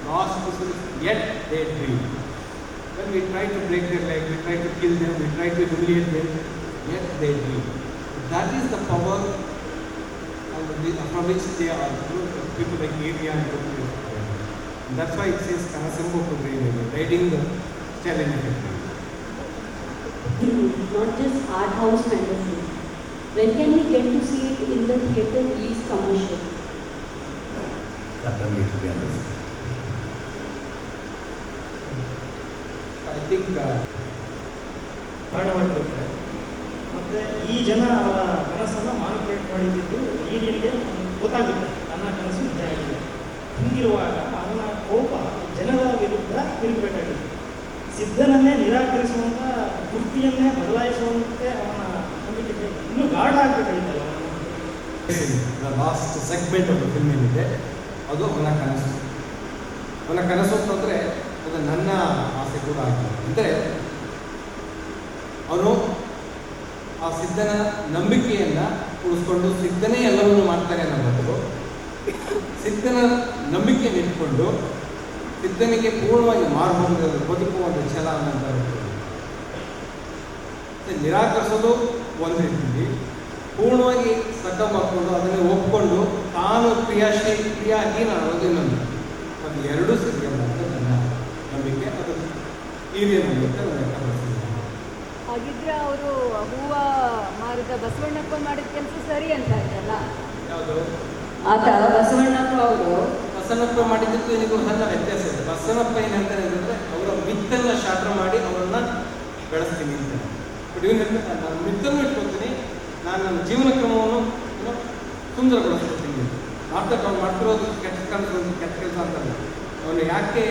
Speaker 9: lost people, yet they dream. When we try to break their leg, we try to kill them, we try to humiliate them, yet they dream. That is the power from which they are, people like Area and people. And that's why it says Kanasambo to riding the challenge effect.
Speaker 2: Not just art house kind of thing. When can we get to see it in the theatre, release commercial?
Speaker 14: That can be, to be honest.
Speaker 9: I think
Speaker 15: ಕಾರಣವಾಗಿರುತ್ತೆ. ಮತ್ತು ಈ ಜನ ಅವರ ಕನಸನ್ನು ಮಾನಿಪುಲೇಟ್ ಮಾಡಿದ್ದು ಈಗಲಿಗೆ ಗೊತ್ತಾಗುತ್ತೆ ನನ್ನ ಕನಸು ನಿಜ ಆಗಿದೆ. ಹೀಗಿರುವಾಗ ಅವನ ಕೋಪ ಜನರ ವಿರುದ್ಧ ತಿರುಗಬೇಕಾಗಿದೆ. ಸಿದ್ಧನನ್ನೇ ನಿರಾಕರಿಸುವಂಥ ವೃತ್ತಿಯನ್ನೇ ಬದಲಾಯಿಸುವಂತೆ ಅವನ ನಂಬಿಕೆ ಇನ್ನೂ ಗಾಢ ಆಗಬೇಕಾಗಿತ್ತಲ್ಲ.
Speaker 9: Last segment of the film ಏನಿದೆ ಅದು ಅವನ ಕನಸು. ಅವನ ಕನಸು ಅಂತಂದರೆ ಅದು ನನ್ನ ಆಸೆ ಕೂಡ ಆಗಿದೆ. ಅಂದರೆ ಅವನು ಆ ಸಿದ್ಧನ ನಂಬಿಕೆಯನ್ನು ಉಳಿಸ್ಕೊಂಡು ಸಿದ್ಧನೇ ಎಲ್ಲವನ್ನೂ ಮಾಡ್ತಾನೆ ಅನ್ನೋ ಬದಲು ಸಿದ್ಧನ ನಂಬಿಕೆಯನ್ನು ಇಟ್ಕೊಂಡು ಸಿದ್ಧನಿಗೆ ಪೂರ್ಣವಾಗಿ ಮಾರ್ಬೋದು ಬದುಕುವಂಥ ಛಲ ಅನ್ನೋಂಥ ನಿರಾಕರಿಸೋದು ಒಂದು ರೀತಿಯಲ್ಲಿ, ಪೂರ್ಣವಾಗಿ ಸಕ್ಕ ಮಾಡಿಕೊಂಡು ಅದನ್ನು ಒಪ್ಕೊಂಡು ತಾನು ಕ್ರಿಯಾಹೀನ ಅನ್ನೋದು ಇನ್ನೊಂದು. ಅದು ಎರಡೂ ಸರಿಯಲ್ಲ ಅಂತ ನನ್ನ ನಂಬಿಕೆ. ಅದು ಹಿರಿಯ ನಂಬಿಕೆ ನಾನು ವ್ಯಕ್ತಪಡಿಸಿದ್ದೇನೆ.
Speaker 16: ಹಾಗಿದ್ರೆ ಅವರು ಹೂವ ಮಾರಿದ ಬಸವಣ್ಣಪ್ಪ ಮಾಡಿದ ಕೆಲಸ ಸರಿ ಅಂತ ಆಯ್ತಲ್ಲ?
Speaker 9: ಯಾವುದು?
Speaker 16: ಆತ ಬಸವಣ್ಣಪ್ಪ ಅವರು
Speaker 9: ಬಸವಣ್ಣಪ್ಪ ಮಾಡಿದ್ದಕ್ಕೂ ಇದಕ್ಕೂ ಸಣ್ಣ ವ್ಯತ್ಯಾಸ ಇದೆ. ಬಸವಣ್ಣಪ್ಪ ಏನಂತ ಹೇಳಿದ್ರೆ ಅವರ ಮಿತ್ತನ್ನು ಶಾಸ್ತ್ರ ಮಾಡಿ ಅವರನ್ನ ಬೆಳೆಸ್ತೀನಿ ಅಂತ. ಬಟ್ ಇವನು ಹೇಳ್ತಾರೆ ನಾನು ಮಿತ್ತನ್ನು ಇಟ್ಕೊಳ್ತೀನಿ, ನಾನು ನನ್ನ ಜೀವನ ಕ್ರಮವನ್ನು ಸುಂದರಗೊಳಿಸ್ಕೊಳ್ತೀನಿ. ಅವ್ನು ಮಾಡ್ತಿರೋದು ಕೆಟ್ಟ ಕೆಲಸ ಅಂತಲ್ಲ. ಅವನು ಯಾಕೆ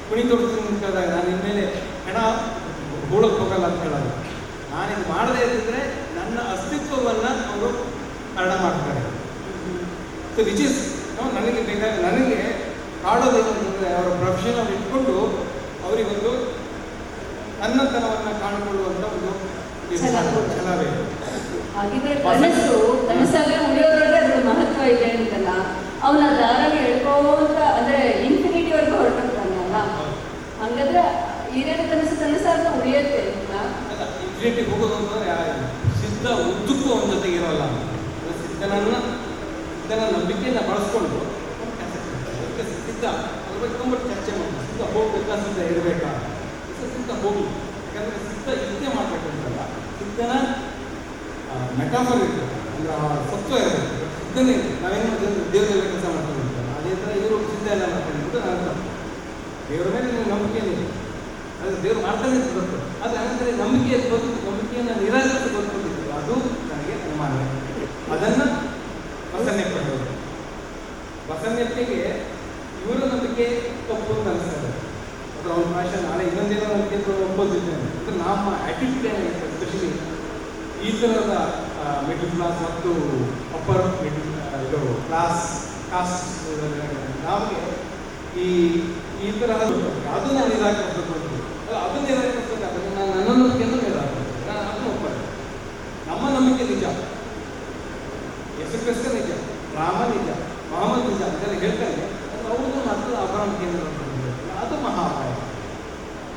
Speaker 9: ಕುಣಿ ತೊಡ್ತೀನಿ ಅಂತ ಹೇಳಿದಾಗ ನಾನು ಇನ್ಮೇಲೆ ಹೆಣ ಹೂಳಕ್ಕೆ ಹೋಗಲ್ಲ ಅಂತ ಹೇಳೋದು. ನಾನಿದು ಮಾಡದೇ ಇದ್ದಿದ್ರೆ ನನ್ನ ಅಸ್ತಿತ್ವವನ್ನು ಅವರು ಹರಣ ಮಾಡ್ತಾರೆ. ಸೊ ವಿಚ್ ಇಸ್ ನನಗೆ ನನಗೆ ಕಾಡೋದೇನಂತಂದರೆ ಅವರ ಪ್ರೊಫೆಷನ್ ಅವ್ರು ಇಟ್ಕೊಂಡು ಅವರಿಗೊಂದು ನನ್ನತನವನ್ನು ಕಾಣಿಕೊಳ್ಳುವಂಥ ಒಂದು ಛಲವೇ.
Speaker 16: ಹಾಗಿದ್ರೆ ಕನಸಾಗ ಉಳಿಯೋದ್ರೊಳಗೆ ಅದ್ರ ಮಹತ್ವ ಇದೆ ಅಂತಲ್ಲ. ಅವನ ದಾರಾಗಿ ಹೇಳ್ಕೋತ ಅಂದ್ರೆ ಇನ್ಫಿನಿಟಿವರೆಗೂ ಹೊರಟೋಗ್ತಾನಲ್ಲ. ಹಂಗಾದ್ರೆ ಹಿರಿಯರ ಕನಸಾಗ ಉಳಿಯುತ್ತೆ ಅಂತ.
Speaker 9: ಅಲ್ಲ, ಇನ್ಫಿನಿಟಿ ಹೋಗೋದು ಅಂತಂದ್ರೆ ಸಿದ್ಧ ಉದ್ದಕ್ಕೂ ಅವನ ಜೊತೆಗೆ ಇರೋಲ್ಲ. ಸಿದ್ಧನ ನಂಬಿಕೆಯನ್ನು ಬಳಸ್ಕೊಂಡು ಸಿದ್ಧ ಅದ್ರ ಬಗ್ಗೆ ತುಂಬ ಚರ್ಚೆ ಮಾಡ್ತಾರೆ. ಸಿದ್ಧ ಹೋಗ್ಬೇಕಾ, ಸಿದ್ಧ ಇರಬೇಕಾ, ಸಿದ್ಧ ಹೋಗಿ. ಯಾಕಂದರೆ ಸಿದ್ಧ ಇದ್ದೇ ಮಾಡಬೇಕು ಅಂತಲ್ಲ, ಸಿದ್ಧನ ಮೆಟಾಫರ್ ಇರ್ತದೆ, ಅಂದರೆ ಆ ಸತ್ವ ಇರಬೇಕು. ಸಿದ್ಧನೇ ನಾವೇನು ಮಾಡಿದ್ರೆ ದೇವರೆಲ್ಲ ಕೆಲಸ ಮಾಡ್ಕೊಂಡು ಇರ್ತಾರೆ. ಅದೇ ಥರ ಇವರು ಸಿದ್ಧ ಎಲ್ಲ ಮಾಡ್ಕೊಂಡು ನಾನು ದೇವರ ಮೇಲೆ ನೀವು ನಂಬಿಕೆ ಏನಿದೆ, ಅಂದರೆ ದೇವರು ಮಾಡ್ತಾನೆ ಗೊತ್ತು. ಆದರೆ ಅಂದರೆ ನಂಬಿಕೆಯನ್ನು ನಿರಾಕರಿಸಿ ಗೊತ್ತಿದ್ರು, ಅದು ನನಗೆ ಅನುಮಾನ. ಅದನ್ನು ಬಸವಣ್ಣಪ್ಪ ಹೇಳೋದು. ಬಸವಣ್ಣಪ್ಪಗೆ ಇವರ ನಂಬಿಕೆ ತಪ್ಪು ಅಂತ ಅನಿಸ್ತದೆ. ಅದು ಅವ್ರ ಭಾಷೆ ನಾಳೆ ಇನ್ನೊಂದೇನೋ ನಂಬಿಕೆ ಒಪ್ಪೋದಿದ್ದೇನೆ. ಅಂದರೆ ನಮ್ಮ ಆ್ಯಟಿಟ್ಯೂಡ್ ಏನಾಗಿತ್ತು, ಎಸ್ಪೆಷಲಿ ಈ ಥರದ ಮಿಡಲ್ ಕ್ಲಾಸ್ ಮತ್ತು ಅಪ್ಪರ್ ಇದು ಕಾಸ್ಟ್ ನಮಗೆ ಈ ತರಹ ಅದನ್ನು ನಿರಾಕರಿಸಬೇಕು ಅಂತ. ಅದನ್ನು ನಿರಾಕರಿಸಬೇಕಾದ್ರೆ ನಾನು ನನ್ನ ನಂಬಿಕೆಯನ್ನು ನಿರಾಕರಿಸ್ತೇನೆ. ನಾನು ಅದನ್ನು ಒಪ್ಪಲ್ಲ. ನಮ್ಮ ನಂಬಿಕೆ ನಿಜ, ಯೇಸು ಕ್ರಿಸ್ತ ನಿಜ, ರಾಮ ನಿಜ, ಮಹಮ್ಮದ್ ನಿಜ ಅಂತೆಲ್ಲ ಹೇಳ್ತಾರೆ. ಅವ್ರದ್ದು ಮತ್ತು ಅವರ ನಂಬಿಕೆಯನ್ನು ಅದು ಮಹಾಪಾಯ.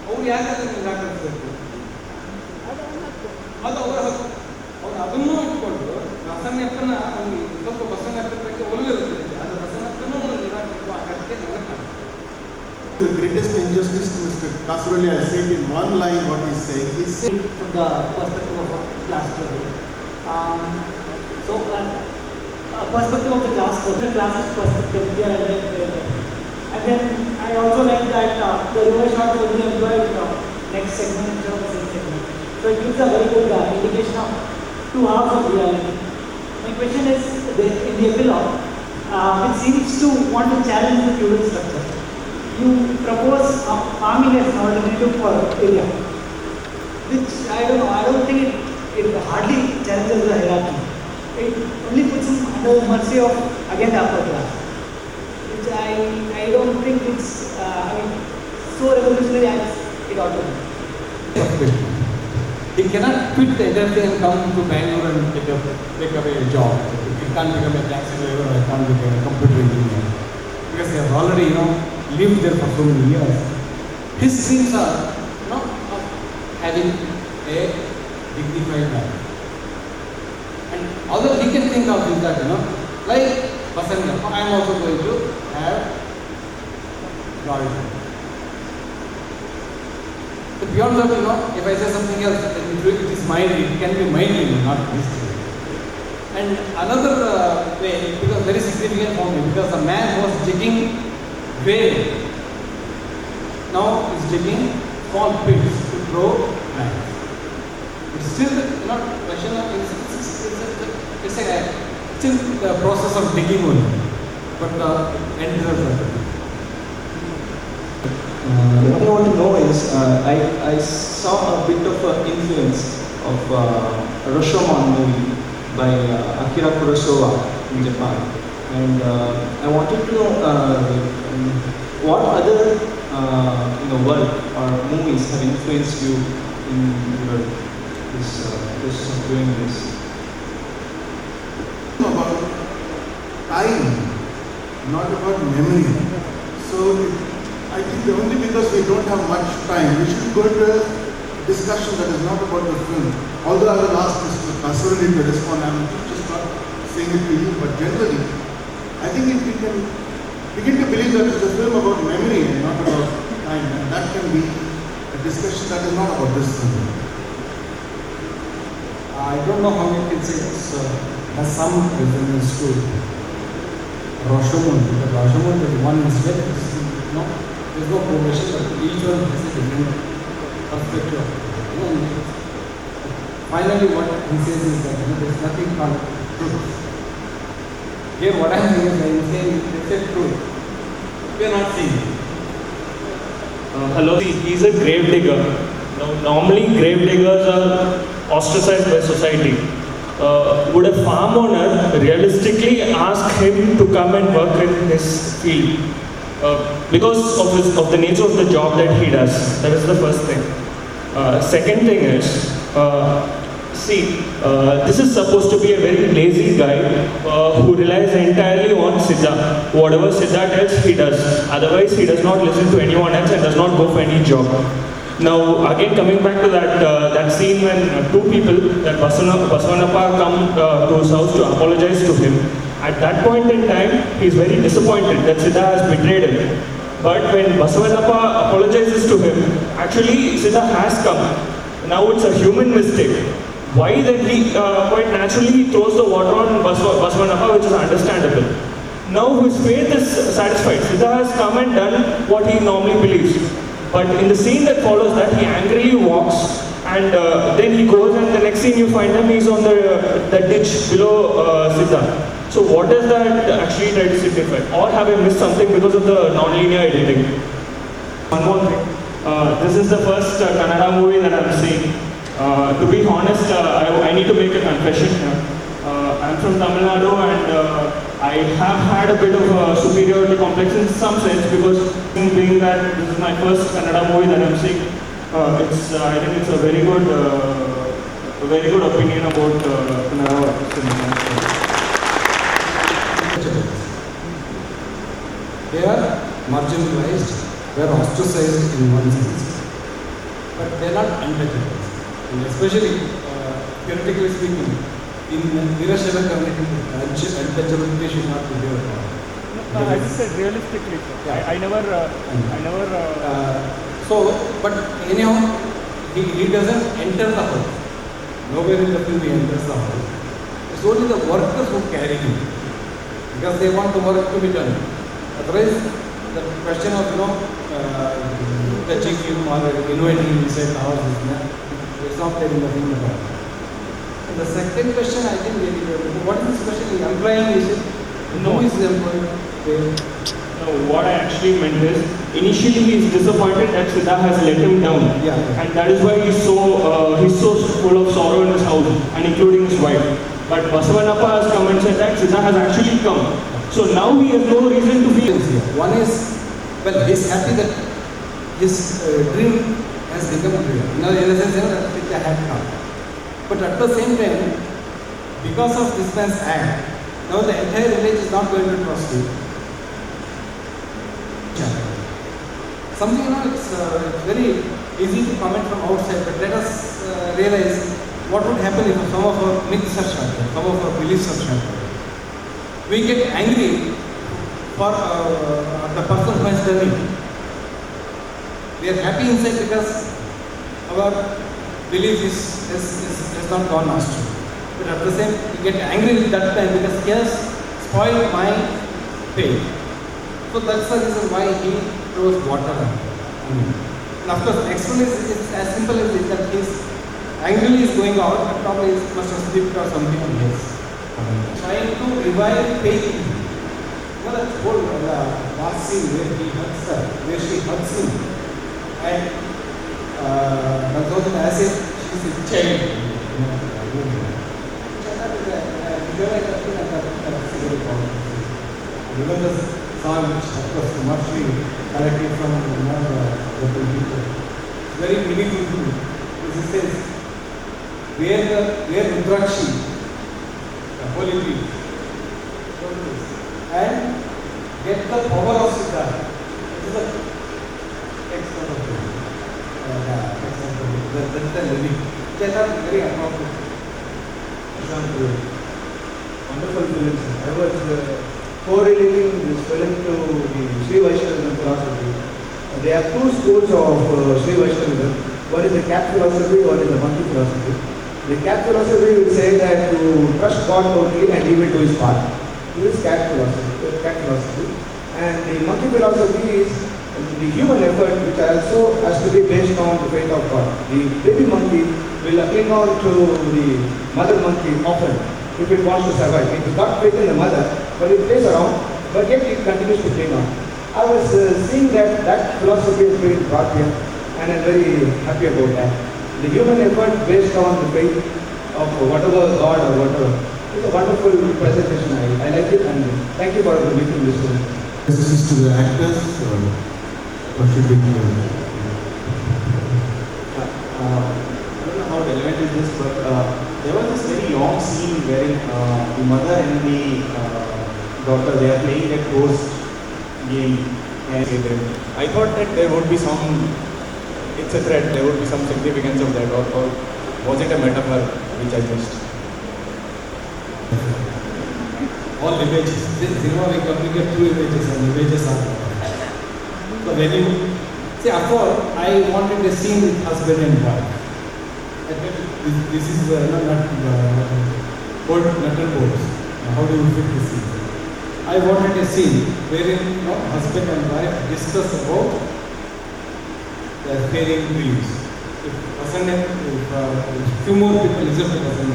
Speaker 9: ಅವ್ರು ಯಾಕಾದ್ರೆ ನಿರಾಕರಿಸಬೇಕು? ಅದು ಅವರ ಹಕ್ಕು. ಅವ್ರು ಅದನ್ನೂ ಇಟ್ಕೊಂಡು ಬಸವಣ್ಣಪ್ಪನ ಅವ್ರಿಗೆ ಸ್ವಲ್ಪ ಬಸವಣ್ಣಪ್ಪನ ಬಗ್ಗೆ ಒಲವಿರುತ್ತದೆ. ಆದರೆ ಬಸವಣ್ಣಪ್ಪನೂ ನಿರಾಕರಿಸುವ ಅಗತ್ಯ ನನಗೆ ಕಾಣುತ್ತೆ.
Speaker 1: The greatest injustice to Mr. Kasaroli, I said in one line what he's saying. He's saying
Speaker 15: from the perspective of a class study. Perspective of the class perspective here and then I also like that the river shot will be employed next segment instead of the same segment. So it gives a very good indication of two halves of reality. My question is, in the epilogue, it seems to want to challenge the feudal structure. You propose farming as an alternative for area, which I don't think it hardly challenges the hierarchy. It only puts him under the mercy of again the upper class, which I don't think it's so revolutionary as it ought to be.
Speaker 9: He cannot quit the industry and come to Bangalore and take away a job. He can't become a taxi driver or he can't become a computer engineer, because they have already lived there for so many years. His dreams are of having a dignified life. And all that he can think of is that, like Basanga, I am also going to have loyalty. So beyond that, if I say something else, it is mine, it can be mine, not his. And another way, it becomes very significant for me, because the man was digging grain, now is digging small pits to grow plants. It's still not question of it's still the process of digging only, but the end result of it.
Speaker 10: What I want to know is, I saw a bit of influence of Rashomon movie by Akira Kurosawa in Japan, and I wanted to know what other work or movies have influenced you in your this process of doing this.
Speaker 11: About time, not about memory. So I think only because we don't have much time, we should go to a discussion that is not about the film. Although I will ask Mr. Kasaroli to respond, I am just not saying it to you, but generally, I think if we can begin to believe that it's a film about memory and not about time, and that can be a discussion that is not about this film.
Speaker 17: I don't know how you can say it has some resemblance to Rashomon, because Rashomon is one aspect, there's no progression, but each one has a different perspective. Finally, what he says is that there's nothing called truth. Here, what I'm saying is, I'm saying it's a truth. We are not seeing it.
Speaker 18: Hello, he's a grave digger. Now, normally, grave diggers are ostracized by society. Would a farm owner realistically ask him to come and work in his field? Because of the nature of the job that he does. That is the first thing. Second thing is, this is supposed to be a very lazy guy who relies entirely on Siddha. Whatever Siddha tells, he does. Otherwise, he does not listen to anyone else and does not go for any job. Now, again, coming back to that scene when two people, that Basavanappa come to his house to apologize to him. At that point in time, he is very disappointed that Siddha has betrayed him. But when Basavanappa apologizes to him, actually Siddha has come. Now it's a human mistake. Why then he quite naturally throws the water on Basavanappa, which is understandable. Now his faith is satisfied. Siddha has come and done what he normally believes. But in the scene that follows that, he angrily walks and then he goes, and the next scene you find him, he's on the ditch below Siddha. So what does that actually try to signify? Or have I missed something because of the non-linear editing? One more thing. This is the first Kannada movie that I'm seeing. To be honest, I need to make a confession here. I'm from Tamil Nadu and I have had a bit of a superiority complex in some sense, because being that this is my first Kannada movie that I'm seeing, I think it's a very good opinion about Kannada cinema.
Speaker 17: They are marginalized, they are ostracized in one sense, but they are not untouchable. And especially, theoretically speaking, in Virashaiva community, untouchability should not be there at all.
Speaker 18: I just said realistically.
Speaker 17: Yeah.
Speaker 18: I never.
Speaker 17: But anyhow, he doesn't enter the house. Nowhere in the film he enters the house. It's only the workers who carry him, because they want the work to be done. Otherwise, the question of touching him or innovating inside the house is not there in the film at all. And the second question, I think, what is this question? Employing, is it?
Speaker 18: No.
Speaker 17: Who is the employer?
Speaker 18: No, what I actually meant is, initially he is disappointed that Siddha has let him down.
Speaker 17: Yeah.
Speaker 18: And that is why he's so full of sorrow in his house, and including his wife. But Basavanappa has come and said that Siddha has actually come. So now he has no reason to feel here.
Speaker 17: One is, well, he is happy that his dream has become real. Now, in a sense, that Siddha had come. But at the same time, because of this man's act, now the entire village is not going to trust you. Something, it's very easy to comment from outside, but let us realize what would happen if some of our myths are shattered, some of our beliefs are shattered. We get angry for the person who has done it. We are happy inside because our belief has not gone astray. But at the same, we get angry at that time because he has spoiled my faith. So that's the reason why he throws water on me. And of course, the next one is as simple as it, that his angrily is going out, but probably he must have slipped or something on his. Trying to revive faith in him. You know that whole last scene where he hugs her, where she hugs him, and that's also as if she's a child. Even the song which of course commercially collected from the people, it's very meaningful to me. This says, where Rudrakshi, the holy tree, and get the power of Siddha. This is the text of the book. That's the living. Which I thought very appropriate.
Speaker 19: Wonderful films. I was correlating this film to the Sri Vaishnavism philosophy. There are two schools of Sri Vaishnavism. One is the cat philosophy, one is the monkey philosophy. The cat philosophy will say that to trust God totally and He will do His part. This is cat philosophy. And the monkey philosophy is the human effort, which also has to be based on the faith of God. The baby monkey will cling on to the mother monkey often if it wants to survive. It has got faith in the mother, but it plays around, but yet it continues to cling on. I was seeing that philosophy is being brought here, and I'm very happy about that. The human effort based on the faith of whatever God or whatever. It's a wonderful presentation. I like it, and thank you for making this one.
Speaker 11: This is to the actors, or should we
Speaker 20: I don't know how relevant is this, but there was this very long scene wherein the mother and the daughter, they are playing a ghost game. And I thought that there would be it's a threat, there would be some significance of that, or was it a metaphor which I missed?
Speaker 17: All images. In cinema we communicate through images, and images are. So when you see, after I wanted a scene with husband and wife. This is not nut and bolts. How do you fit the scene? I wanted a scene wherein husband and wife discuss about their pairing beliefs. If few more people listen to Vasan,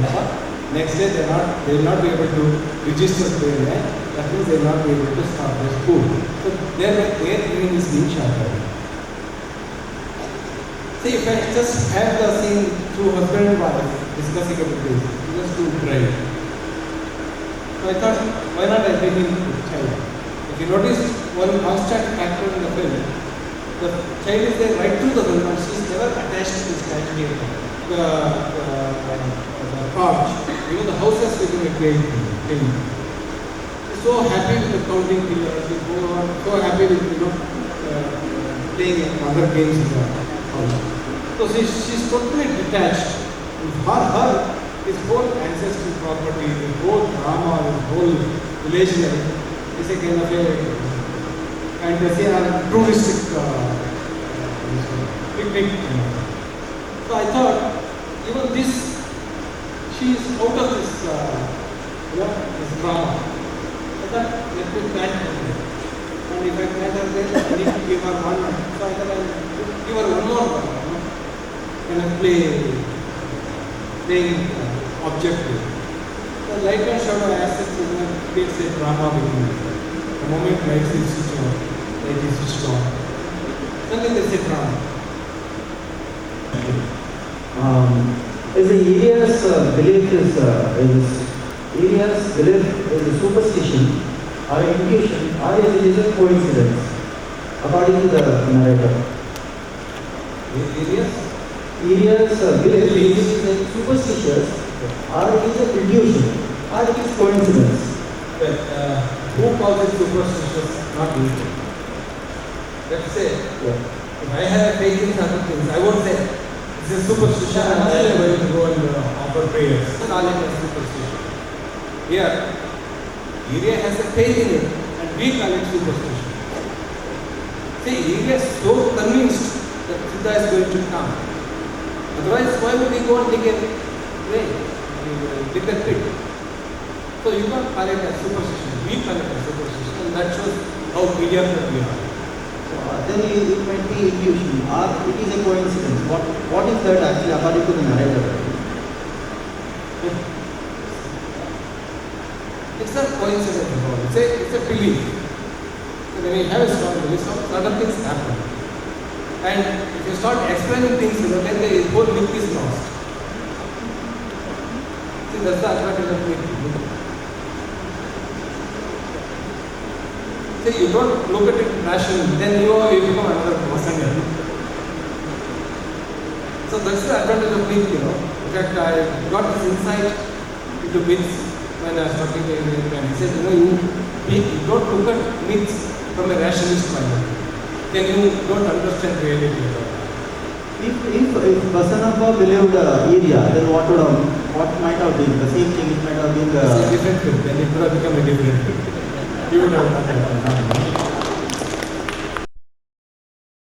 Speaker 17: next day they will not be able to register their name. That means they will not be able to start their school. So their training is being sharpened. See, if I just have the scene through husband and wife discussing about this, just to drive. So I thought, why not I bring in the child? If you notice one constant factor in the film, the child is there right through the film, and she is never attached to this child here. The couch, even the house has become a great thing. She's so happy with the counting pillars, so happy with playing other games in the house. So she's totally detached. Her his whole ancestral property, the whole drama, the whole relationship is a kind of a fantasy and touristic picnic. So I thought, even this, she is out of this, this drama. I thought, let me plan her. And if I plan her, then I need to give her one. So I thought I'll give her one more one. And I playing objective. The light and shadow access creates a drama between them. The moment light is switched on, light is switched on. Suddenly there's a drama.
Speaker 10: As the area's belief is a superstition or intuition, or is it a coincidence, according to the narrator. Area's belief is a superstitious, or it is an intuition, or it is coincidence.
Speaker 17: But who calls it superstitious? Not you. Let's say, if I have faith in certain things, I won't say it's a superstition and I am going to go and offer prayers. Call it a superstition. Here, area has a faith in it, and we call it superstition. See, area is so convinced that Siddha is going to come. Otherwise, why would he go and dig a grave, dig a pit? So you can't call it a superstition. We call it a superstition, and that shows how mediocre we are.
Speaker 10: Then it might be intuition, or it is a coincidence. What is that actually according to the narrator?
Speaker 17: It's not coincidence at all. It's a belief. So when you have a strong belief, certain things happen. And if you start explaining things, then the whole myth is lost. See, that's the advantage of myth. See, you don't look at it rationally, then you become another person. So that's the advantage of myth, In fact, I got this insight into myths when I was talking to him, and he said, you don't look at myths from a rationalist point of view. Then you don't understand reality at all.
Speaker 10: If Basanappa believed area, then what might have been the same thing? It might have been
Speaker 17: it's a different film. Then it would have become a different film.
Speaker 11: You would have done that.